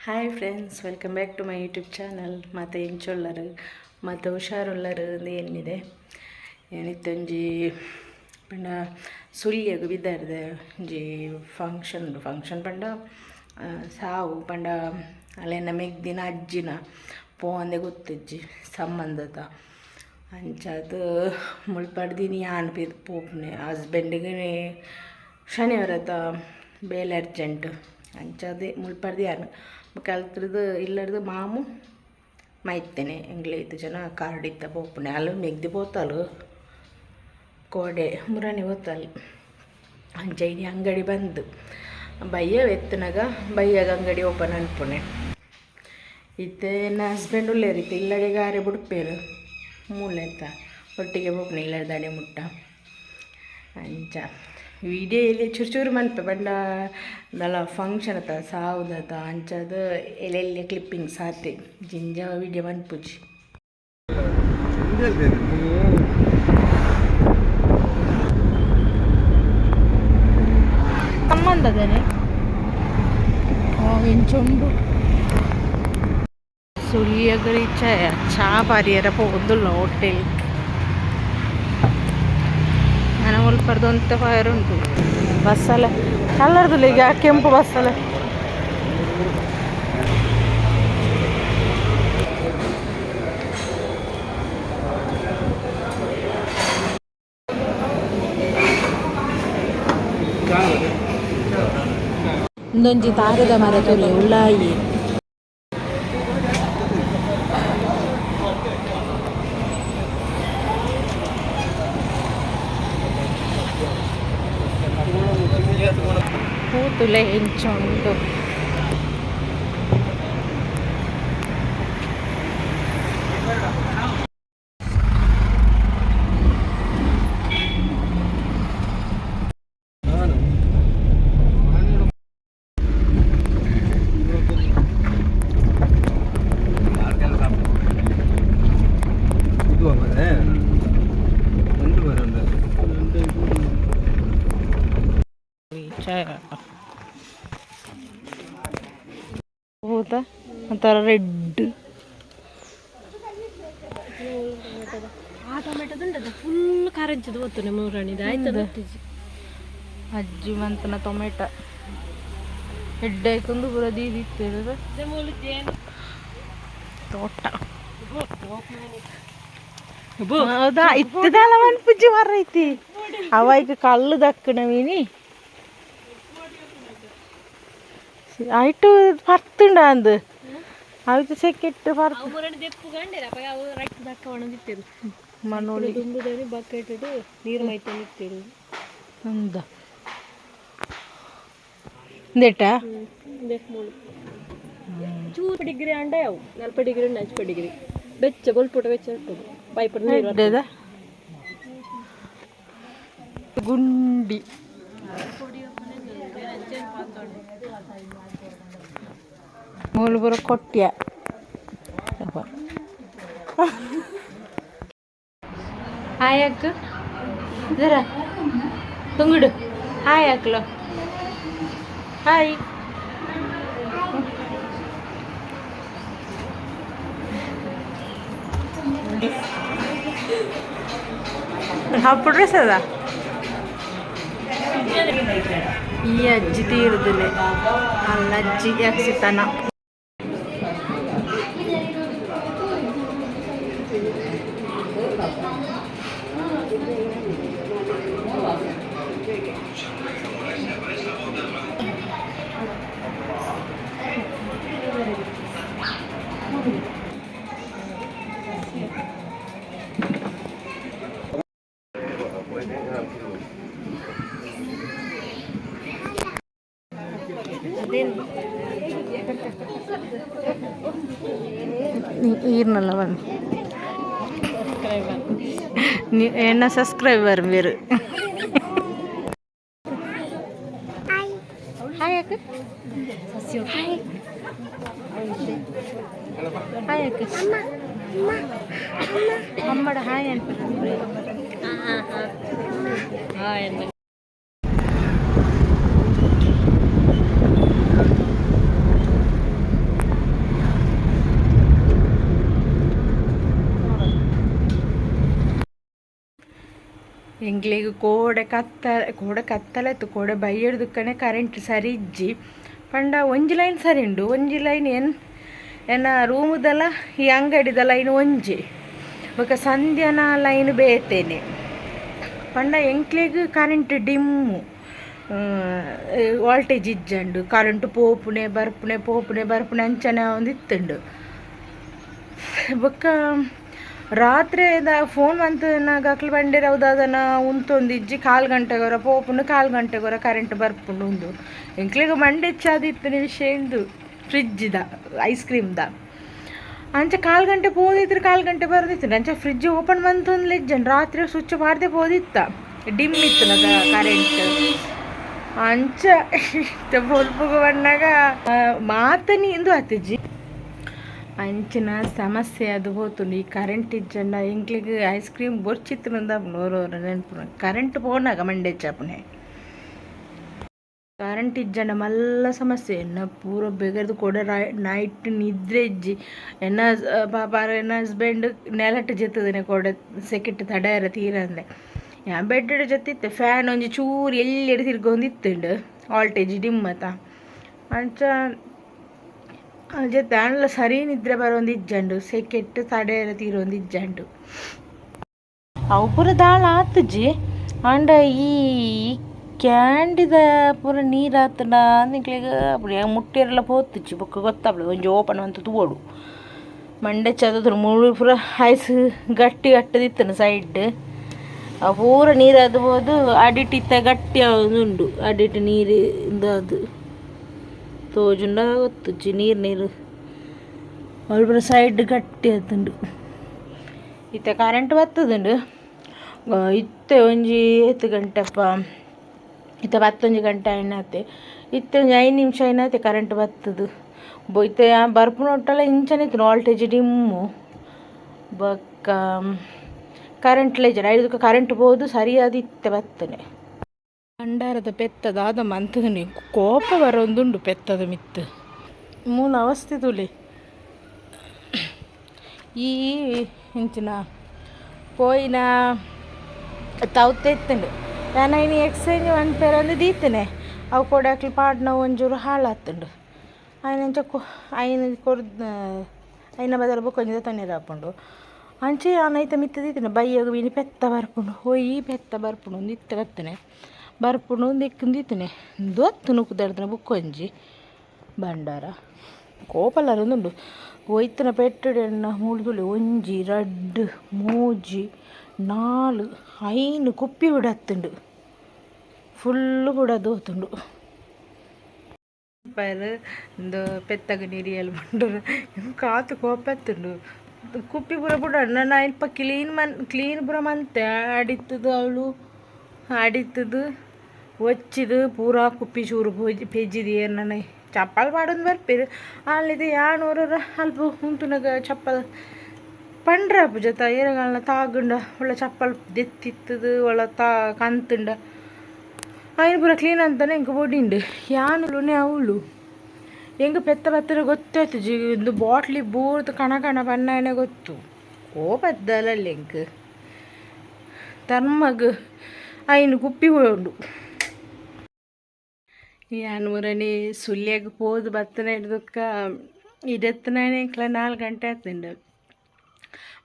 Hi friends, welcome back to my YouTube channel. ಮತ್ತು ಎಂಚೊಳ್ಳರು ಮತ್ತು ಹುಷಾರುಳ್ಳರು ಏನಿದೆ ಏನಿತ್ತೊಂಜಿ ಪಂಡ ಸುಳ್ಯಗು ಬಿದ್ದಾರ್ದೆ ಒಂಜಿ ಫಂಕ್ಷನ್ ಪಂಡ ಸಾವು ಪಂಡ ಅಲ್ಲೆನ ಮೆಗ್ದಿನ ಅಜ್ಜಿನ ಪೋಂದೆ ಗೊತ್ತಿಜ್ಜಿ ಸಂಬಂಧದ ಅಂಚದು ಮುಳ್ಪಡ್ದಿನಿ ಯಾನ್ ಪೋಪ್ನೆ ಹಸ್ಬೆಂಡಿಗೆ ಶನಿವಾರದ ಬೇಲೆ ಅರ್ಜೆಂಟ್ ಅಂಚದೆ ಮುಳ್ಪಡ್ದು ಯಾನು ಕಲ್ತ್ರದು ಇಲ್ಲಡ್ದು ಮಾಮು ಮೈತ್ತೇನೆ ಎಂಗ್ಲೆ 5 ಜನ ಕಾರ್ಡಿತ್ತ ಪೋಪುನೆ ಅಲ್ಲ ಮೆಗ್ದಿ ಪೋತಲು ಕೋಡೆ ಮುರಾಣಿ ಹೋತಲ್ ಅಂಚೈನಿ ಅಂಗಡಿ ಬಂದು ಬಯ್ಯ ಎತ್ತನಾಗ ಬಯ್ಯಾಗ ಅಂಗಡಿ ಓಪನ್ ಅನ್ಪುಣೆ ಇತ್ತೆ ನನ್ನ ಹಸ್ಬೆಂಡ್ ಉಳ್ಳೇರಿತ್ತು ಇಲ್ಲಡೆ ಗಾರೆ ಬುಡ್ಪೇರು ಮೂಲೆ ಅಂತ ಒಟ್ಟಿಗೆ ಹೋಗ್ನೆ ಇಲ್ಲ ದಾಡೆ ಮುಟ್ಟ ಅಂಚ ವಿಡಿಯೋ ಇಲ್ಲಿ ಚೂರು ಮನ್ಪೆ ಬಂಡ ದಲ ಫಂಕ್ಷನ್ ಅತ್ತ ಸಾವುದತ್ತ ಅಂಚದ ಎಲ್ಲೆಲ್ಲಿ ಕ್ಲಿಪ್ಪಿಂಗ್ ಸಾತೆ ಜಿಂಜ ವಿಡಿಯೋ ಮನ್ಪುಜಿ ಸಂಬಂಧದೇನೆ ಎಂಚುಂಡು ಸುಳ್ಯಗರಿ ಚಾ ಬಾರಿಯರ ಹೋಗುದಿಲ್ಲ ಹೋಟೆಲ್ ನಾನು ಹೊಲ್ಪರ್ದು ಅಂತ ಫೈರ್ ಉಂಟು ಬಸ್ಸಲ್ಲ ಕಲ್ಲರ್ದಿಲ್ಲ ಈಗ ಕೆಂಪು ಬಸ್ಸಲ್ಲ ಒಂದೊಂಜಿ ತಾರದ ಮರ ತುಲೆ ಉಳ್ಳಾಯಿ ಕೂತುಲೆ ಹೆಂಚುಂಡು ಹೌದಾ ಒಂಥರ ರೆಡ್ ಆ ಟೊಮೆಟೊದು ಉಂಟದ ಫುಲ್ ಕಾರಂಚದು ಗೊತ್ತು ಮೂರಣಿದ ಆಯ್ತದ ಅಜ್ಜಿ ಮಂತನ ಟೊಮೆಟೊ ಹೆಡ್ಡಾಯ್ಕೊಂಡು ಪೂರ ದೀದಿತ್ತು ತೋಟ ಹೌದಾ ಇತ್ತದಲ್ಲ ಮನ್ಪುಜ್ಜಿ ಮರೈತಿ ಅವಾಯ್ಕ ಕಲ್ಲು ದಕ್ಕಣವೀನಿ ಆಯ್ತು ಪರ್ತುಂಡ ಅಂದು ಆಯ್ತು ಸೆಕೆಟ್ಟು ಪರ್ತು ಮನೋಳಿ ಬಕೆಟ್ ನೀರು ಮೈತ ನಿಂತಿರು ಅಂದ ದೇಟ ಚೂರು ಡಿಗ್ರಿ ಅಂಡ ಯಾವು 40 ಡಿಗ್ರಿ 40 ಡಿಗ್ರಿ ಬೆಚ್ಚ ಬಲ್ಪುಟ ಬೆಚ್ಚ ಇರ್ತದೆ ಪೈಪರ್ ನೀರು ಗುಂಡಿ ಮೂಲ ಕೊಟ್ಯ ಹಾಯ್ ಅಕ್ಕ ಜರ ತುಂಗುಡು ಹಾಯ್ ಅಕ್ಕಲು ಹಾಯ್ ಅప్పుడు డ్రెస్ అదా ಈ ಅಜ್ಜಿ ತೀರುದಿಲ್ಲ ಅಲ್ಲ ಅಜ್ಜಿ ಯಾಕ್ಸಿತನ ఈర్నల్ల వన్ என்ன சப்ஸ்கிரைபர் మీరు హాయ్ అక్క హాయ్ హాయ్ అక్క అమ్మడ హాయ్ అంటే హాయ్ అన్న ಎಂಕ್ಲಿಗೆ ಕೋಡೆ ಕತ್ತಲೆತ್ತು ಕೋಡೆ ಬೈಯಡ್ದುಕ್ಕನೆ ಕರೆಂಟ್ ಸರಿ ಇಜ್ಜಿ ಪಂಡ ಒಂಜಿ ಲೈನ್ ಸರಿ ಉಂಡು ಒಂಜಿ ಲೈನ್ ಎನ್ನ ರೂಮುದಲ್ಲ ಈ ಅಂಗಡಿದ ಲೈನ್ ಒಂಜಿ ಬೊಕ ಸಂಧ್ಯಾನ ಲೈನ್ ಬೇತೇನೆ ಪಂಡ ಎಂಕ್ಲೆಗ್ ಕರೆಂಟ್ ಡಿಮ್ಮು ವೋಲ್ಟೇಜ್ ಇಜ್ಜಂಡು ಕರೆಂಟ್ ಪೋಪುನೆ ಬರ್ಪುನೆ ಅಂಚನೆ ಒಂದು ಇತ್ತುಂಡು ಬೊಕ್ಕ ರಾತ್ರಿದ ಫೋನ್ ಮಂತ್ ಗಕ್ಲು ಬಂಡೇರ ಅವದಾದನ ಉಂತೊಂದು ಇಜ್ಜಿ 4 ಗಂಟೆಗೊರ ಪೋಪುಂಡು 4 ಗಂಟೆಗೊರ ಕರೆಂಟ್ ಬರ್ಪುಂಡು ಉಂದು ಎಂಕ್ಲೆಗ್ ಮಂಡೆಚ್ಚಾದಿತ್ತಿನ ವಿಷಯ ಇಂದು ಫ್ರಿಜ್ದ ಐಸ್ ಕ್ರೀಮ್ದ ಅಂಚ 4 ಗಂಟೆ ಪೋದಿತ್ತು 4 ಗಂಟೆ ಬರ್ದಿತ್ತು ಅಂಚ ಫ್ರಿಜ್ ಓಪನ್ ಬಂತೊಂದು ಇಜ್ಜನ್ ರಾತ್ರಿ ಸ್ವಿಚ್ ಮಾಡದೆ ಪೋದಿತ್ತ ಡಿಮ್ ಇತ್ತು ನದ ಕರೆಂಟ್ ಅಂಚ ಬೊಲ್ಪುಗು ಬಂದಾಗ ಮಾತನಿ ಇಂದು ಆತಿಜ್ಜಿ ಅಂಚಿನ ಸಮಸ್ಯೆ ಅದು ಹೋತುಂಡು ಈ ಕರೆಂಟ್ ಇಜ್ಜಂಡ ಎಂಕ್ಲಿಗೆ ಐಸ್ ಕ್ರೀಮ್ ಬೊರ್ಚಿತ್ತುಂದ ನೋರೋರ ನೆನಪು ಕರೆಂಟ್ ಪೋನಾಗ ಮಂಡೆಚ್ಚಾಪುನೆ ಕರೆಂಟ್ ಇಜ್ಜಂಡ ಮಲ್ಲ ಸಮಸ್ಯೆ ಎನ್ನ ಪೂರ ಬೆಗರ್ದು ಕೂಡ ನೈಟ್ ನಿದ್ರೆ ಇಜ್ಜಿ ಎನ್ನ ಪಾಪ ಎನ್ನ ಹಸ್ಬೆಂಡ್ ನೆಲಟ್ ಜೆತ್ತದನೆ ಕೊಡ ಸೆಕೆಟ್ ತಡೆಯರ ತೀರ ಅಂದೆ ಯಾ ಬೆಡ್ ಜೊತ್ತಿತ್ತೆ ಫ್ಯಾನ್ ಒಂಜಿ ಚೂರು ಎಲ್ಲೆಡೆ ತಿರ್ಗೊಂದಿತ್ತುಂಡು ವಾಲ್ಟೇಜ್ ಡಿಮ್ಮತ ಅಂಚ ಜೊತೆ ಅಲ್ಲ ಸರಿ ನಿದ್ರೆ ಬರೋಂದು ಇಜ್ಜಂಡು ಸೆಕೆಟ್ ತಡೆಯರ ತೀರೊಂದು ಇಜ್ಜಂಡು ಅವು ಪೂರ ದಾಳ ಆತುಜಿ ಅಂಡ ಈ ಕ್ಯಾಂಡಿದ ಪೂರ ನೀರು ಆತನ ನಿಕ್ಲಿಗೆ ಅಪ್ಪಡಿ ಮುಟ್ಟಿಯರೆಲ್ಲ ಪೋತುಚ್ಚಿ ಬೊಕ್ಕ ಗೊತ್ತಾಗ್ಲಿ ಒಂಜಿ ಓಪನ್ ಅಂತ ತೂಡು ಮಂಡೆ ಚದದ್ರು ಮುಳು ಪೂರ ಐಸ್ ಗಟ್ಟಿ ಗಟ್ಟದಿತ್ತನು ಸೈಡ್ ಆ ಪೂರ ನೀರು ಅದು ಹೋದು ಅಡಿಟಿತ್ತ ಗಟ್ಟಿ ಉಂಡು ಅಡಿಟ್ ನೀರು ಅದು ತೋಜುಂಡ ಗೊತ್ತುಜ್ಜಿ ನೀರು ಅವಳ ಸೈಡ್ ಗಟ್ಟಿ ಆತುಂಡು ಇತ್ತ ಕರೆಂಟ್ ಬರ್ತದುಂಡು ಇತ್ತೆ ಒಂಜಿ 8 ಗಂಟೆಪ್ಪ ಇತ್ತ 11 ಗಂಟೆ ಆಯ್ನಾತೆ ಇತ್ತೆ ಒಂಜಿ 5 ನಿಮಿಷ ಆಯ್ನಾತೆ ಕರೆಂಟ್ ಬರ್ತದು ಇತ್ತೆ ಬರ್ಪುನೊಟ್ಟಲ್ಲ ಇಂಚನಿತ್ತು ವಾಲ್ಟೇಜ್ ಡಿಮ್ಮು ಬೊಕ್ಕ ಕರೆಂಟ್ ಲೇಜರ್ ಐದಕ್ಕೆ ಕರೆಂಟ್ ಹೋದು ಸರಿಯಾದ ಇತ್ತೆ ಬರ್ತನೆ ಭಂಡಾರದ ಪೆತ್ತದ ಆದ ಮಂತದನಿ ಕೋಪ ಬರೋಂದುಂಡು ಪೆತ್ತದ ಮಿತ್ತು ಮೂಲ ಅವಸ್ಥೆ ತುಳಿ ಈ ಇಂಚಿನ ಪೋಯಿನ ತವತೆ ಇತ್ತಂಡು ನಾನು ಎಕ್ಸ್ಚೇಂಜ್ ಒಂದು ಪೇರ್ ಒಂದು ದೀತನೆ ಅವು ಕೊಡಾಕ್ಲಿ ಪಾಡ್ನ ಒಂಚೂರು ಹಾಳಾತ್ತುಂಡು ಐನ ಐನ ಬದಲು ಕೊಂಚ ತಣ್ಣೀರು ಹಾಕೊಂಡು ಅಂಚೆ ಆನೈತ ಮಿತ್ತದೀತನೆ ಬೈಯಾಗ ಬೀನಿ ಪೆತ್ತ ಬರ್ಪುಂಡು ಹೋಯಿ ಪೆತ್ತ ಬರ್ಪುಂಡು ಒಂದು ಇತ್ತ ಕತ್ತನೆ ಬರ್ಪುಂಡು ಒಂದು ಇಕ್ಕಂದಿತ್ತನೆ ದೊತ್ತು ನುಕ್ಕುದಾಡ್ತಾನೆ ಬುಕ್ಕೊಂಜಿ ಭಂಡಾರ ಕೋಪಲ್ಲರೊಂದುಂಡು ಒಯ್ತನ ಪೆಟ್ಟಡೆನ್ನ ಮುಳ್ದುಳಿ ಒಂಜಿ 2 3 4 5 ಕುಪ್ಪಿ ಬಿಡತ್ತುಂಡು ಫುಲ್ಲು ಕೂಡ ದೋತುಂಡು ಒಂದು ಪೆತ್ತಗ ನೀರಿಯಲ್ಲಿ ಬಂಡರು ಕಾತು ಕೋಪತ್ತುಂಡು ಕುಪ್ಪಿ ಪೂರ ಬಿಡ ನನ್ನ ಇಲ್ಪ ಕ್ಲೀನ್ ಪೂರ ಮಂತೆ ಆಡಿತ್ತದು ಅವಳು ಆಡಿತ್ತದು ಒಚ್ಚಿದು ಪೂರಾ ಕುಪ್ಪಿ ಚೂರು ಪೆಜ್ಜಿದಿ ನನ್ನ ಚಪ್ಪಲ್ ಮಾಡೋದು ಬರ್ಪೇರು ಅಲ್ಲಿದೆ ಯಾನೂರ ಅಲ್ಪ ಉಂಟುನಾಗ ಚಪ್ಪಲ್ ಪಂಡ್ರಪ್ಪು ಜೊತೆ ಏರಗಳನ್ನ ತಾಗುಂಡ ಒಳ್ಳೆ ಚಪ್ಪಲ್ ದೆತ್ತಿತ್ತದು ಒಳ್ಳೆ ಕಂತುಂಡ ఆయన ಪೂರ ಕ್ಲೀನ್ ಅಂತಾನೆ ಇಂಕ ಬೊಡಿಂಡು ಯಾನುಲುನೆ ಅವಳು ಹೆಂಗೆ ಪೆತ್ತ ಪತ್ತರ ಗೊತ್ತಾಯ್ತು ಒಂದು ಬಾಟ್ಲಿ ಬೂರ್ದು ಕಣ ಬಣ್ಣನೆ ಗೊತ್ತು ಕೋಪದ್ದಲಲ್ಲಿ ಹೆಂಗ ತರ್ಮಗ್ ಐನು ಕುಪ್ಪಿ ಉಂಡು ಯಾನೂರನೇ ಸುಳ್ಯಾಗ ಪೋದು ಬತ್ತನ ಹಿಡ್ದಕ್ಕ ಇದೆತ್ತನೇ 4 ಗಂಟೆ ಆತುಂಡು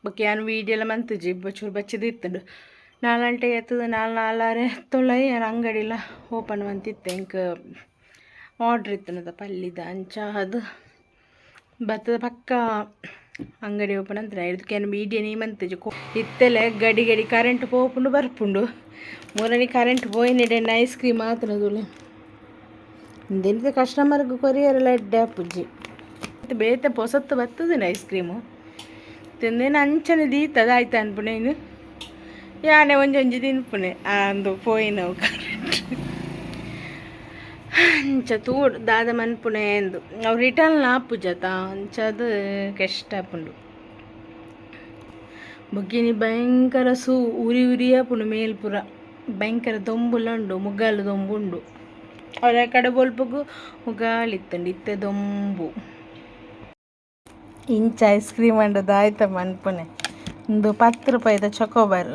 ಬೊಕ್ಕ ಯಾನು ವೀಡಿಯೋಲ್ಲ ಮಂತುಜಿ ಚೂರು ಬಚ್ಚದಿತ್ತುಂಡು 4 ಗಂಟೆಗೆ ಎತ್ತದ 4 ಎತ್ತೊಳ್ಳ ಯಾರು ಅಂಗಡಿಲ್ಲ ಓಪನ್ ಮಂತಿತ್ತೆ ಇಂಕ ಆರ್ಡ್ರ್ ಇತ್ತನದ ಪಲ್ಲಿದ ಅಂಚ ಅದು ಬತ್ತದ ಪಕ್ಕ ಅಂಗಡಿ ಓಪನ್ ಅಂತ ಇದಕ್ಕೇನು ಮೀಡಿಯಾ ನೀಮಂತಜಿ ಇತ್ತೆಲೆ ಗಡಿ ಕರೆಂಟ್ ಪೋಪುಂಡು ಬರ್ಪುಂಡು ಮೂರನೇ ಕರೆಂಟ್ ಪೋಯಿನಿಡೆನ್ನ ಐಸ್ ಕ್ರೀಮ್ ಆತನದುಲೆ ಇಂದೆಂತ ಕಸ್ಟಮರ್ಗೆ ಕೊರಿಯರೆಲ್ಲ ಎಡ್ಡೆ ಪುಜ್ಜಿ ಮತ್ತು ಬೇತೆ ಪೊಸತ್ತು ಬರ್ತದೇನೆ ಐಸ್ ಕ್ರೀಮು ತಿಂದೇನು ಅಂಚನೆ ದೀತದ ಆಯ್ತು ಅನ್ಪುಣೇನು ಯಾನೆ ಒಂಜಿ ತಿನ್ಪುಣೆ ಅಂದು ಪೋಯಿನವು ಕರೆಂಟ್ ಅಂಚ ತೂಡು ದಾದ ಮನ್ಪುಣೆ ಎಂದು ಅವು ರಿಟರ್ನ್ ಆಪುಜತ ಅಂಚದು ಕಷ್ಟ ಆಪುಂಡು ಬೊಗ್ಗಿನಿ ಭಯಂಕರ ಉರಿ ಆಪುಂಡು ಮೇಲ್ಪುರ ಭಯಂಕರ ದೊಂಬುಲ ಉಂಡು ಮುಗ್ಗಾಲು ದೊಂಬು ಉಂಡು ಅವರ ಕಡೆ ಬೊಲ್ಪಗು ಮುಗಾಲಿತ್ತಂಡು ಇತ್ತೆ ದೊಂಬು ಇಂಚ ಐಸ್ ಕ್ರೀಮ್ ಅಂಡದು ಆಯ್ತ ಮನ್ಪುನೆ ಒಂದು 10 ರೂಪಾಯಿದ ಚೊಕೋಬಾರ್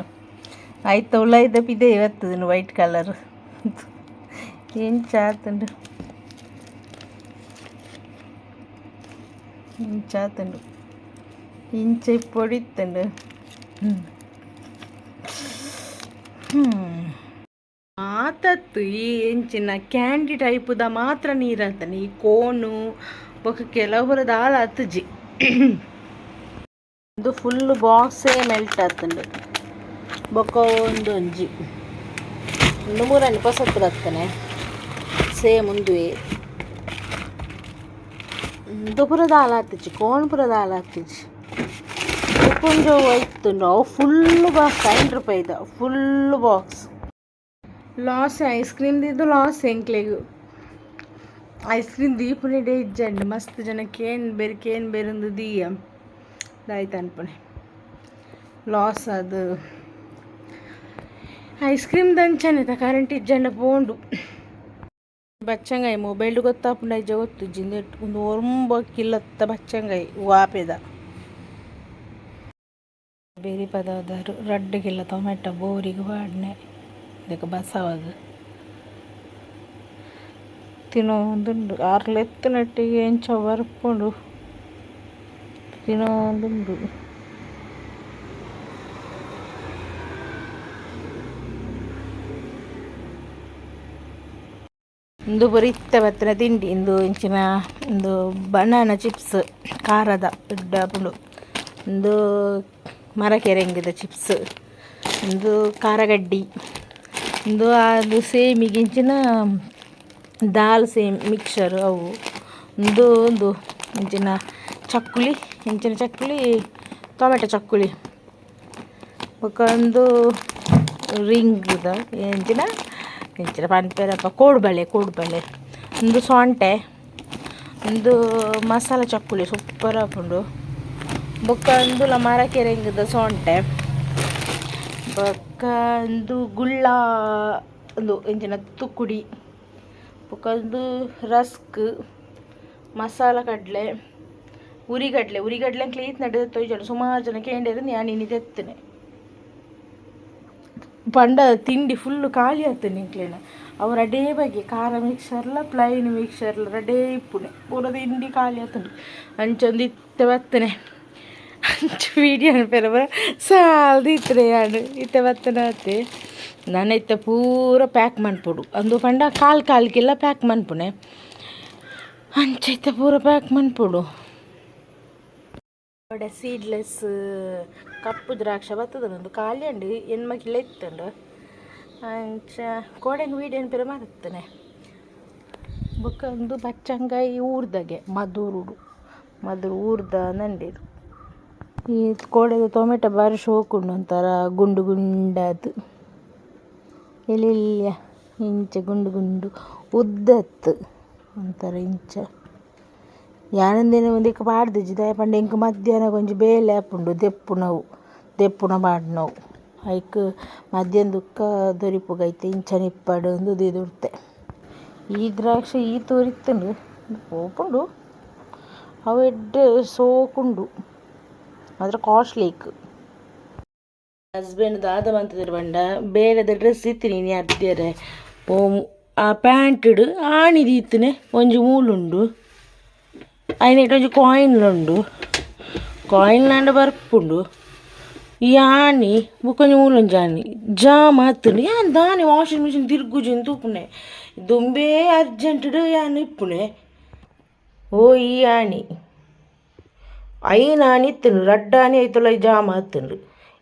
ಆಯ್ತು ಉಳ್ಳಾಯ್ದ ಪಿದೆ ಇವತ್ತು ವೈಟ್ ಕಲರ್ ಏನು ಚಾತುಂಡು ಚಾತುಂಡು ಇಂಚೆ ಪೊಡಿತ್ತುಂಡು ಆತತ್ತು ಈ ಎಂಚಿನ ಕ್ಯಾಂಡಿ ಟೈಪುದ ಮಾತ್ರ ನೀರಂತಾನೆ ಈ ಕೋನು ಬೊಕ್ಕ ಕೆಲವರದ ಆಳ ಹತ್ತುಜಿ ಇದು ಫುಲ್ ಬಾಕ್ಸೇ ಮೆಲ್ಟ್ ಆತುಂಡು ಬೊಕ್ಕ ಒಂಜಿ ಒಂದು ಮೂರನೇ ಪೊಸತ್ತು ಹತ್ತಾನೆ ಸೇಮ್ ಒಂದುವೆ ಇದು ಪುರದ ಹಾಲು ಹತ್ತಿಜಿ ಕೋನ್ ಪುರದ ಹಾಲು ಹತ್ತಿಜಿ ಕೊಂಚ ಒಯ್ತುಂಡು ಅವು ಫುಲ್ ಬಾಕ್ಸ್ 5 ರೂಪಾಯಿದ full box loss ice cream ದಿದ್ದು ಲಾಸ್ ಎಂಕ್ಲೆಗು ಐಸ್ ಕ್ರೀಮ್ ದೀಪುನೆ ಡೇ ಇಜ್ಜಂಡು ಮಸ್ತ್ ಜನ ಕೇನ್ ಬೇರೊಂದು ದೀಯ ದಾಯ್ತು ಅನ್ಪಣೆ ಲಾಸ್ ಅದು ಐಸ್ ಕ್ರೀಮ್ ದಂಚನೆ ಕರೆಂಟ್ ಇಜ್ಜಂಡ ಪೋಂಡು ಬಚ್ಚಂಗಾಯಿ ಮೊಬೈಲ್ ಗೊತ್ತಾಪುಂಡ ಇಜ್ಜ ಗೊತ್ತು ಜಿಂದ ಒಂದು ಒರಂಬ ಕಿಲ್ಲತ್ತ ಬಚ್ಚಂಗಾಯಿ ವಾಪೆದ ಬೇರೆ ಪದಾರ್ಥ ರಡ್ಡಿಗಿಲ್ಲ ಟೊಮೆಟೊ ಬೋರಿಗೆ ಬಾಡ್ನೆ ಇದಕ್ಕೆ ಬಸವಾಗ ತಿನ್ನೋದುಂಡು ಆರ್ಲೆತ್ತು ನಟ್ಟಿಗೆ ಎಂಚ ಬರ್ಪುಂಡು ತಿನ್ನೋದುಂಡು ಇಂದು ಬರಿತ್ತ ಬತ್ತಿನ ತಿಂಡಿ ಇಂದು ಇಂಚಿನ ಇಂದು ಬನಾನಾ ಚಿಪ್ಸ್ ಖಾರದ ಪುಂಡು ಇಂದು ಮರಕೆರೆಂಗಿದ ಚಿಪ್ಸ್ ಇಂದು ಖಾರಗಡ್ಡಿ ಇಂದು ಅದು ಸೇಮಿಗೆ ಇಂಚಿನ ದಾಲ್ ಸೇಮ್ ಮಿಕ್ಸರ್ ಅವು ಒಂದು ಇಂಚಿನ ಚಕ್ಕುಲಿ ಇಂಚಿನ ಚಕ್ಕುಲಿ ಟೊಮೆಟೊ ಚಕ್ಕುಲಿ ಒಂದು ರಿಂಗ್ದ ಇಂಚಿನ ಪನ್ಪೆರಪ್ಪ ಕೋಡುಬಳೆ ಒಂದು ಸೊಂಟೆ ಒಂದು ಮಸಾಲ ಚಕ್ಕುಲಿ ಸೂಪರ್ ಹಾಕೊಂಡು ಬೊಕ್ಕ ಒಂದು ಮರಕೆರೆಂಗದ ಸೊಂಟೆ ಬೊಕ್ಕ ಒಂದು ಗುಳ್ಳ ಒಂದು ಇಂಚಿನ ತುಕ್ಕುಡಿ ಬೊಕ್ಕ ಒಂದು ರಸ್ಕ್ ಮಸಾಲ ಕಡಲೆ ಉರಿಗಡ್ಲೆ ಕ್ಲೀತ್ ನಡೆದ ತೊಯ್ಜಾಡು ಸುಮಾರು ಜನ ಕೇಂದ್ರ ನಾನು ಇನ್ನಿದೆ ಎತ್ತನೆ ಪಂಡ ತಿಂಡಿ ಫುಲ್ಲು ಖಾಲಿ ಆಗ್ತದೆ ನಿಂಕ್ಲೇನ ಅವ್ರು ಅಡೇ ಬಗ್ಗೆ ಖಾರ ಮಿಕ್ಸರ್ಲ ಪ್ಲೈನ್ ಮಿಕ್ಸರ್ಲ ರಡೇ ಇಪ್ಪುನೆ ಪೂರ ತಿಂಡಿ ಖಾಲಿ ಆಗ್ತದೆ ಅಂಚೊಂದು ಇತ್ತೆ ಬತ್ತನೆ ಅಂಚು ವೀಡಿಯೋ ಅನ್ಪೇರ ಸಾಲ್ದು ಇತ್ತನೆ ಯಾಡು ಇತ್ತೆ ಬತ್ತನೆ ಆತೆ ನಾನು ಇತ್ತೆ ಪೂರ ಪ್ಯಾಕ್ ಮನ್ಪೊಡು ಅಂದು ಪಂಡ ಕಾಲ್ಗೆಲ್ಲ ಪ್ಯಾಕ್ ಮನ್ಪುನೆ ಅಂಚ ಇತ್ತೆ ಪೂರ ಪ್ಯಾಕ್ ಮನ್ಪೊಡು ಸೀಡ್ಲೆಸ್ ಕಪ್ಪು ದ್ರಾಕ್ಷ ಬರ್ತದ ಒಂದು ಖಾಲಿ ಅಂಡು ಹೆಣ್ಮಕ್ಳೆಲ್ಲ ಇತ್ತಂಡು ಅಂಚ ಕೋಡೆಂಗೆ ವೀಡಿಯೋ ಪೇರ ಮಾಡುತ್ತಾನೆ ಬೊಕ್ಕ ಒಂದು ಬಚ್ಚಂಗಾಯಿ ಊರ್ದಾಗೆ ಮಧುರು ಊರ್ದ ನಂಡಿರು ಈ ಕೋಡೆದ ಟೊಮೆಟೊ ಬಾರಿ ಶೋಕುಂಡು ಒಂಥರ ಗುಂಡು ಗುಂಡದು ಎಲೆಲ್ಲ ಇಂಚ ಗುಂಡು ಉದ್ದತ್ತು ಒಂಥರ ಇಂಚ ಯಾನಂದೇನೆ ಒಂದಿಕ್ಕ ಪಾಡ್ದಿಜ್ಜಿ ದಯ ಪಂಡ ಇಂಕ ಮಧ್ಯಾಹ್ನ ಕೊಂಚ ಬೇಲೆ ಆಪುಂಡು ದೆಪ್ಪುನ ಪಾಡ್ನವು ಐಕ್ ಮಧ್ಯಾಹ್ನ ದುಕ್ಕ ದೊರಿಪುಗೈತೆ ಇಂಚನ ಇಪ್ಪಡು ಒಂದು ದಿದುರ್ತೆ ಈ ದ್ರಾಕ್ಷಿ ಈ ತೋರಿತ್ತಂಡು ಓಪುಂಡು ಅವು ಎಡ್ಡೆ ಸೋಕುಂಡು ಮಾತ್ರ ಕಾಸ್ಟ್ಲಿಕ್ ಹಸ್ಬೆಂಡ್ ದಾದ ಬಂತದ್ರು ಬಂಡ ಬೇರೆದ ಡ್ರೆಸ್ ಇತ್ತು ನೀನು ಅರ್ತಿಯರೆ ಓ ಆ ಪ್ಯಾಂಟ್ಡು ಆಣಿದೀತನೆ ಒಂಜಿ ಮೂಲುಂಡು അതിനായിട്ട് ഒരു കോയിനുണ്ട് കോയിനാണ്ട് ಬರ್ಪುಂಡು ಈ ಆಣಿ ಬುಕ್ಕೊಂಜಿ ಮೂಲೊಂಜಿ ಆಣಿ ಜಾಮ್ ಆತುಂಡು ಯಾನ್ ದಾನೆ ವಾಷಿಂಗ್ ಮಿಷಿನ್ ತಿರ್ಗುಜಿನ್ ತೂಪುನೆ ದುಂಬೇ ಅರ್ಜೆಂಟ್ಡ್ ಯಾನ್ ಇಪ್ಪುನೆ ಓ ಈ ಆಣಿ ಐನ್ ಆಣಿ ಇತ್ತುಂಡು ರಡ್ಡ್ ಆಣಿ ಐತುಲ ಜಾಮ್ ಆತುಂಡು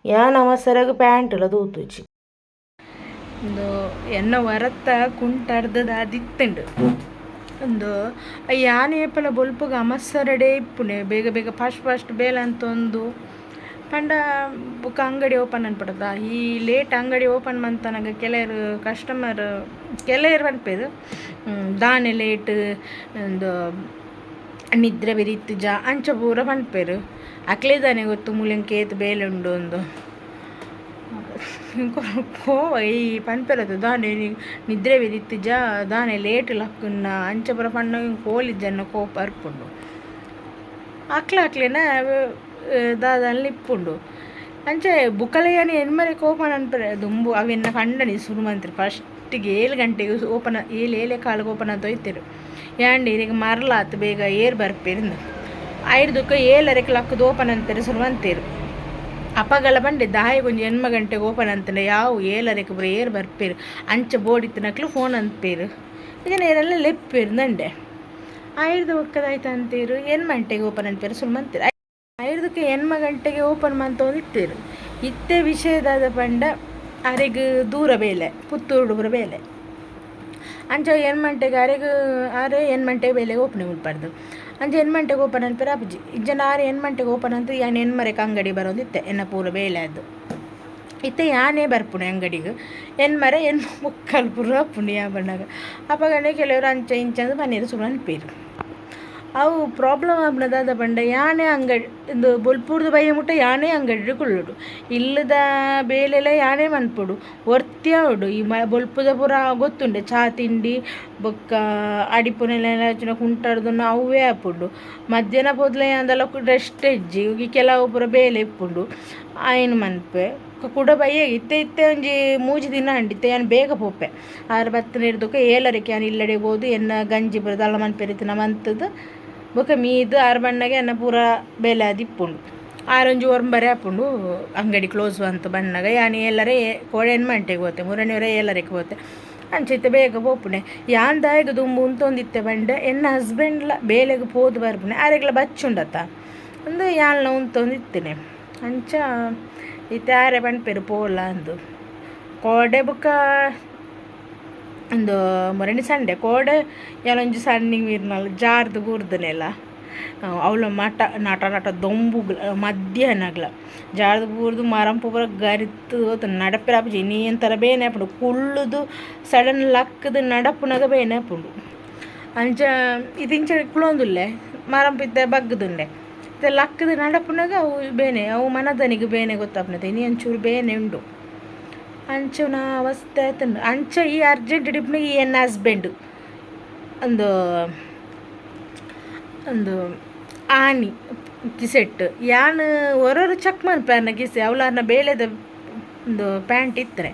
ಯಾನ್ ಅವಸರಗ್ ಪ್ಯಾಂಟ್ಲ ತೂತುಜಿ ಒಂದು ಎನ್ನ ವರತ್ತ ಕುಂಟರ್ದದ ಅದಿತ್ತುಂಡು ಒಂದು ಯಾನ್ ಏಪಲ ಬೊಲ್ಪುಗ ಅಮಸ್ಸರಡೆ ಇಪ್ಪುನೆ ಬೇಗ ಫಾಸ್ಟ್ ಬೇಲ ಅಂತ ಒಂದು ಪಂಡ ಬುಕ್ಕ ಅಂಗಡಿ ಓಪನ್ ಅನ್ಪಡದ ಈ ಲೇಟ್ ಅಂಗಡಿ ಓಪನ್ ಮಂತನಾಗ ಕೆಲವರು ಕಸ್ಟಮರ್ ಕೆಲವರು ಅನ್ಪೇದು ದಾನೆ ಲೇಟ್ ಒಂದು ನಿದ್ರೆ ಬೆರಿತ್ತು ಅಂಚ ಪೂರ ಪನ್ಪೇರು ಅಕ್ಲೇದಾನೆ ಗೊತ್ತು ಮುಳಿಂಗೆ ಏತು ಬೇಲೆ ಉಂಡು ಒಂದು ಈ ಪನ್ಪೆರದು ದಾನೆ ನಿದ್ರೆ ಬೆರಿತ್ತು ದಾನೆ ಲೇಟ್ ಲಕ್ಕನ್ನ ಅಂಚ ಪುರ ಪಣ್ಣ ಕೋಲಿಜ್ಜನ್ನ ಕೋಪ ಅರ್ಪುಂಡು ಅಕ್ಲೇನ ದಾದಲ್ಲಿ ಇಪ್ಪುಂಡು ಅಂಚೆ ಬುಕ್ಕಲೆಯಾನಿ ಎನ್ಮರೆಗೆ ಓಪನ್ ಅನ್ಪರೆ ದುಂಬು ಅವೆನ್ನ ಕಂಡನಿ ಶುರು ಮಂತ್ರಿ ಫಸ್ಟಿಗೆ 7 ಗಂಟೆಗೆ ಓಪನ್ 7 ಕಾಲಿಗೆ ಓಪನ್ ಅಂತ ಹೋಯ್ತಿರು ಯಾಂಡಿ ಈಗ ಮರಲಾತು ಬೇಗ ಏರ್ ಬರ್ಪೇರಿಂದ 5ಕ್ಕೆ 7:30 ಲಕ್ಕದು ಓಪನ್ ಅಂತಾರೆ ಶುರು ಅಂತೀರು ಅಪ್ಪಗಳ ಬಂಡೆ ದಾಯಿಗೊಂದು 8 ಗಂಟೆಗೆ ಓಪನ್ ಅಂತಾನೆ ಯಾವ 7:30 ಬರೀ ಏರ್ ಬರ್ಪೇರು ಅಂಚೆ ಬೋಡಿತ್ತಿನಕ್ಲು ಫೋನ್ ಅಂತ್ಪೇರು ಈಗ ನೇರೆಲ್ಲ ಲೆಪ್ಪೇರು ನಂಡೆ 5 ಒಕ್ಕದಾಯ್ತು ಅಂತೀರು 8 ಗಂಟೆಗೆ ಓಪನ್ ಅಂತೀರು ಸುಮ್ಮಂತೀರು 5ಕ್ಕೆ 8 ಗಂಟೆಗೆ ಓಪನ್ ಮಂತೊಂದಿತ್ತೇರು ಇತ್ತೆ ವಿಷಯದಾದ ಪಂಡ ಅರೆಗೆ ದೂರ ಬೇಲೆ ಪುತ್ತೂರು ಬರ ಬೇಲೆ ಅಂಚ 8 ಗಂಟೆಗೆ ಅರೆ 8 ಗಂಟೆಗೆ ಬೇಲೆಗೆ ಓಪನ್ ಮುಟ್ಬಾರ್ದು ಅಂಚೆ 8 ಗಂಟೆಗೆ ಓಪನ್ ಅನ್ಪೇರು ಅಪ್ಪಜಿ ಇಜ್ಜನ 8 ಗಂಟೆಗೆ ಓಪನ್ ಅಂತ ಯಾನು ಎನ್ಮರೆಗೆ ಅಂಗಡಿ ಬರೋದಿತ್ತೆ ಎನ್ನ ಪೂರ ಬೇಲೆ ಅದು ಇತ್ತೆ ಯಾನೇ ಬರ್ಪುಣೆ ಅಂಗಡಿಗೆ ಎನ್ಮರೆ ಮುಕ್ಕಲ್ ಪೂರ ಅಪ್ಪುಣಿ ಯಾ ಬಣ್ಣಾಗ ಅಪ್ಪಗಂಡೆ ಕೆಲವರು ಅಂಚೆ ಇಂಚಂದು ಮನೆಯದು ಸುಮ್ಮನೆ ಅನ್ಪೇರು ಅವು ಪ್ರಾಬ್ಲಮ್ ಆಗ್ನದಾದ ಪಂಡ ಯಾನೇ ಅಂಗಡಿ ಇದು ಬೊಲ್ಪುರ್ದು ಬೈಯ ಮುಟ್ಟ ಯಾನೇ ಅಂಗಡಿ ಕೊಳ್ಳುಡು ಇಲ್ಲದ ಬೇಲೆಲ್ಲ ಯಾನೇ ಮನ್ಪುಡು ಒರ್ತ್ಯಾಡು ಈ ಬೊಲ್ಪುದ ಪೂರ ಗೊತ್ತುಂಡೆ ಚಹಾ ತಿಂಡಿ ಬೊಕ್ಕ ಅಡಿಪುನೆಲ್ಲ ಕುಂಟಾಡ್ದು ಅವೇ ಹಾಪುಂಡು ಮಧ್ಯಾಹ್ನ ಪೋದ್ಲೆ ಅಂದಲ್ಲ ರೆಸ್ಟ್ ಹೆಜ್ಜಿ ಈ ಕೆಲವು ಪೂರ ಬೇಲೆ ಇಪ್ಪುಂಡು ಆಯ್ನು ಮನ್ಪೆ ಕೂಡ ಬಯ್ಯ ಇತ್ತೆ ಒಂಜಿ 3 ದಿನ ಅಂಡಿತ್ತೆ ಯಾನು ಬೇಗ ಪೋಪೆ 6 ಹಿಡ್ದಕ್ಕೆ 7:30 ಯಾನು ಇಲ್ಲಡೆ ಹೋದು ಎನ್ನ ಗಂಜಿ ಬರೋದು ಅಲ್ಲ ಮನ್ಪೆರಿತಿನ ಮಂತದ್ದು ಬೊಕ ಮೀದು 6 ಬಣ್ಣಗೆ ಎನ್ನ ಪೂರ ಬೇಲೆ ಅದು ಇಪ್ಪುಂಡು 6 ಒಂಬರೆ ಹಾಪುಂಡು ಅಂಗಡಿ ಕ್ಲೋಸ್ ಅಂತ ಬಣ್ಣಗ ಯಾನು ಎಲ್ಲರೇ ಕೋಡೆ 8 ಗಂಟೆಗೆ ಹೋತೆ 3:30 7:30 ಹೋತೆ ಅಂಚೈತೆ ಬೇಗ ಪೋಪುಣೆ ಯಾನ್ ದಾಯಿಗೆ ದುಂಬು ಉಂತೊಂದಿತ್ತೆ ಬಂಡೆ ಎನ್ನ ಹಸ್ಬೆಂಡ್ಲ ಬೇಲೆಗೆ ಪೋದು ಬರ್ಪುಣೆ ಆರೆಗ್ಲ ಬಚ್ಚುಂಡತ್ತ ಒಂದು ಯಾಲ್ನ ಉಂತೊಂದಿತ್ತೇನೆ ಅಂಚ ಇತ್ತೆ ಆರೆ ಪನ್ಪೇರು ಪೋಲ ಅಂದು ಕೋಡೆ ಬುಕ್ಕ ಒಂದು ಮೊರಣಿ ಸಂಡೆ ಕೋಡೆ ಎಲ್ಲೊಂಜಿ ಸಣ್ಣಿಗೆ ಮೀರ್ನಲ್ಲ ಜಾರ್ದು ಬೂರ್ದನೆಲ್ಲ ಅವಳ ನಟ ದೊಂಬುಗ್ಲ ಮಧ್ಯಾಹ್ನಗ್ಲ ಜಾರ್ದು ಬೂರ್ದು ಮರಂಪು ಬರ ಗರಿತು ನಡಪಿರಾಪಜಿ ನೀ ಅಂತರ ಬೇನೆ ಹಾಪುಂಡು ಕುಳ್ಳುದು ಸಡನ್ ಲಕ್ಕದು ನಡಪುನಾಗ ಬೇನೆ ಹಾಪುಂಡು ಅಂಚ ಇದು ಇಂಚ ಕುಳೊಂದುಲ್ಲೆ ಮರಂಪಿದ್ದೆ ಬಗ್ಗದುಂಡೆ ಮತ್ತೆ ಲಕ್ಕದ ನಡಪುನಾಗ ಅವು ಬೇನೆ ಅವು ಮನದನಿಗೆ ಬೇನೆ ಗೊತ್ತಾಪನತೆ ಇನಿ ಒಂಚೂರು ಬೇನೆ ಉಂಡು ಅಂಚನ ಅವಸ್ಥೆ ಆಯ್ತಂಡು ಅಂಚ ಈ ಅರ್ಜೆಂಟ್ ಡಿಪ್ನಾಗ ಈ ಎನ್ನ ಹಸ್ಬೆಂಡು ಒಂದು ಆನಿ ಕಿಸೆಟ್ ಯಾನು ಹೊರರು ಚೆಕ್ ಮನ್ಪೇರ್ನ ಕಿಸೆ ಅವಳನ್ನ ಬೇಳೆದ ಒಂದು ಪ್ಯಾಂಟ್ ಇತ್ತರೆ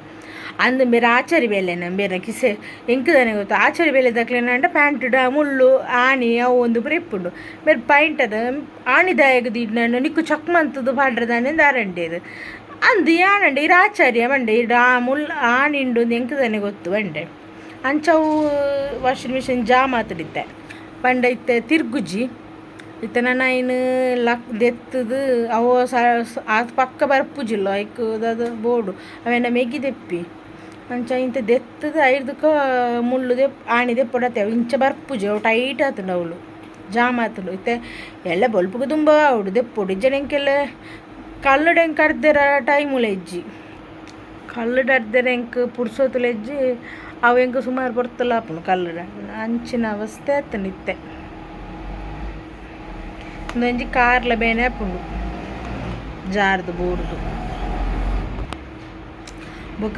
ಅಂದು ಬೇರೆ ಆಚಾರಿ ಬೇಲೆನ ಬೇರೆ ಕಿಸೆ ಎಂಕದಾನೆ ಗೊತ್ತು ಆಚಾರಿ ಬೇಲೆ ದಕ್ಲೇನಂಡ ಪ್ಯಾಂಟ್ ಮುಳ್ಳು ಆಣಿ ಅವು ಒಂದು ಪ್ರಿಪ್ಪುಂಡು ಬೇರೆ ಪಾಯಿಂಟ್ ಅದ ಆಣಿದಾಯಗದು ಇಡ್ನ ನಿಕ್ಕು ಚಕ್ ಮಂತದ್ದು ಪಾಡ್ರದಾನೆ ದಾರಂಡೇದು ಅಂದು ಯಾನಂಡೆ ಇರು ಆಚಾರ್ಯ ಮಂಡೆ ಇಡು ಮುಳ್ಳು ಆಣಿಂಡು ಎಂಕದಾನೆ ಗೊತ್ತು ಬಂಡೆ ಅಂಚವು ವಾಷಿಂಗ್ ಮಿಷಿನ್ ಮಾತಾಡಿತ್ತೆ ಪಂಡ ಇತ್ತೆ ತಿರ್ಗುಜಿ ಇತ್ತೆ ನನ್ನ ಇನ್ನು ದೆತ್ತದು ಅವು ಅದು ಪಕ್ಕ ಬರ್ಪುಜಿಲ್ಲ ಐಕದು ಬೋರ್ಡು ಅವೆನ್ನ ಮೆಗಿ ದೆಪ್ಪಿ ಅಂಚ ಇಂತ ದೆತ್ತದು 5ಕ್ಕೆ ಮುಳ್ಳು ಆಣಿ ದೆಪ್ಪೊಡತ್ತೇವೆ ಇಂಚ ಬರ್ಪುಜಿ ಅವು ಟೈಟ್ ಆತಂಡು ಅವಳು ಆತಂಡು ಇತ್ತೆ ಎಲ್ಲ ಬೊಲ್ಪುಗೆ ತುಂಬ ಅವಡು ದೆಪ್ಪೊಡು ಇಜ್ಜನೆಂಕೆಲ್ಲ ಕಲ್ಲುಡು ಹೆಂಗೆ ಕಡ್ದೆರ ಟೈಮುಲ ಹೆಜ್ಜಿ ಕಲ್ಲುಡು ಅರ್ದೆರ ಹೆಂಗೆ ಪುಡ್ಸೋತುಲ ಹೆಜ್ಜಿ ಅವು ಹೆಂಗೆ ಸುಮಾರು ಬರ್ತಲ್ಲ ಅಪ್ಪನು ಕಲ್ಲುಡ ಅಂಚಿನ ಅವಸ್ಥೆ ಆತಂಡು ಇತ್ತೆ ಒಂದೊಂಜಿ ಕಾರ್ಲ ಬೇನೆ ಹಾಪುಂಡು ಜಾರ್ದು ಬೋರ್ದು ಬೊಕ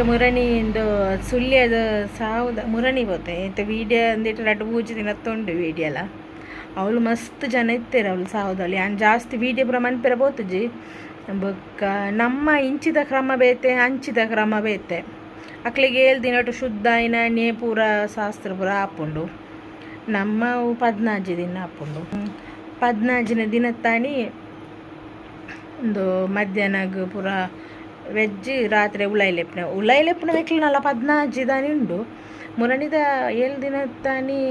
ಮುರಣಿ ಇಂದು ಸುಳ್ಯದ ಸಾವುದ ಮುರಣಿ ಬೋತೆ ಇತ್ತೆ ವೀಡಿಯೋ ಅಂದಿಟ್ಟು 2-3 ದಿನ ತೊಂಡು ವೀಡಿಯೋ ಎಲ್ಲ ಅವಳು ಮಸ್ತ್ ಜನ ಇತ್ತೇರು ಅವಳು ಸಾವುದಲ್ಲಿ ಯಾನ್ ಜಾಸ್ತಿ ವೀಡಿಯೋ ಪುರ ಮನ್ಪೆರ ಬೋತುಜಿ ಬೊಕ್ಕ ನಮ್ಮ ಇಂಚಿದ ಕ್ರಮ ಬೇತೆ ಅಂಚಿದ ಕ್ರಮ ಬೇತೆ ಅಕ್ಲಿಗೆ 7 ದಿನ ಶುದ್ಧ ನೇ ಪೂರ ಶಾಸ್ತ್ರ ಪೂರ ಹಾಪುಂಡು ನಮ್ಮ 14 ದಿನ ಹಾಪುಂಡು 14ನೇ ದಿನ ತಾನಿ ಒಂದು ಮಧ್ಯಾಹ್ನಗ ಪೂರ ವೆಜ್ ರಾತ್ರಿ ಉಲಾಯಿಲೆಪ್ಪನ ವೆಕ್ಲಿನಲ್ಲ 14 ದಾನಿ ಉಂಡು ಮುರಣಿದ 7 ದಿನ ತಾನಿ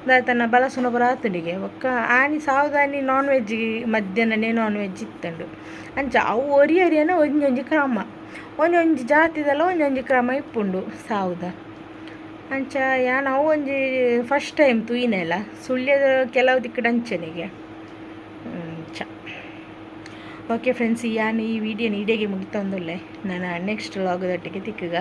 ದಾತನ ಬಲಸುನ ಪುರ ಆತುಡಿಗೆ ಒಕ್ಕ ಆನಿ ಸಾವುದಾನಿ ನಾನ್ ವೆಜ್ಜಿಗೆ ಮಧ್ಯಾಹ್ನನೇ ನಾನ್ ವೆಜ್ ಇತ್ತಂಡು ಅಂಚ ಅವು ಒರಿಯನ ಒಂಜೊಂಜಿ ಕ್ರಮ ಒಂಜೊಂಜಿ ಜಾತಿದಲ್ಲ ಒಂಜೊಂಜಿ ಕ್ರಮ ಇಪ್ಪುಂಡು ಸಾವುದ ಅಂಚ ಯಾನು ಅವು ಒಂಜಿ ಫಸ್ಟ್ ಟೈಮ್ ತೂಯಿನೆಲ್ಲ ಸುಳ್ಯದ ಕೆಲವು ದಿಕ್ಕಡ ಅಂಚನೆಗೆ ಓಕೆ ಫ್ರೆಂಡ್ಸ್ ಯಾನು ಈ ವಿಡಿಯೋನ ಇಡೆಗೆ ಮುಗಿತಂದುಲ್ಲೆ ನಾನು ನೆಕ್ಸ್ಟ್ ವ್ಲಾಗದೊಟ್ಟಿಗೆ ತಿಕ್ಕಗ